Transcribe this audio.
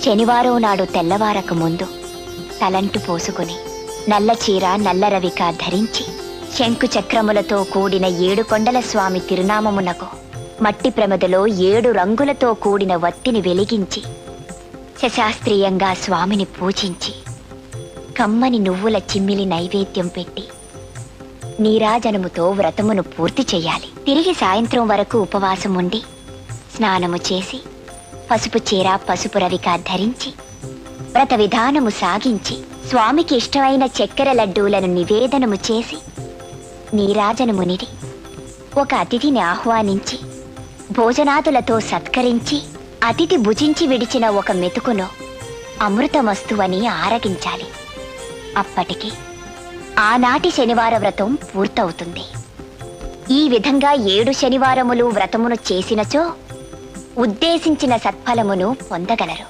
శనివారం నాడు తెల్లవారక ముందు తలంటు పోసుకుని నల్ల చీర నల్ల రవిక ధరించి శంకు చక్రములతో కూడిన 7 కొండల స్వామి తిరునామమునకు మట్టి ప్రమదలో 7 రంగులతో కూడిన వత్తిని వెలిగించి శశాస్త్రీయంగా స్వామిని పూజించి కమ్మని నువ్వుల చిమ్మిలి నైవేద్యం పెట్టి నీరాజనముతో వ్రతమును పూర్తి చెయ్యాలి. తిరిగి సాయంత్రం వరకు ఉపవాసం ఉండి స్నానము చేసి పసుపు చీర పసుపు రవిక ధరించి వ్రత విధానము సాగించి స్వామికి ఇష్టమైన చక్కెర లడ్డూలను నివేదనము చేసి నీరాజనమునిడి ఒక అతిథిని ఆహ్వానించి భోజనాదులతో సత్కరించి అతిథి భుజించి విడిచిన ఒక మెతుకును అమృతమస్తువని ఆరగించాలి. అప్పటికి ఆనాటి శనివార వ్రతం పూర్తవుతుంది. ఈ విధంగా 7 శనివారములు వ్రతమును చేసినచో ఉద్దేశించిన సత్ఫలమును పొందగలరు.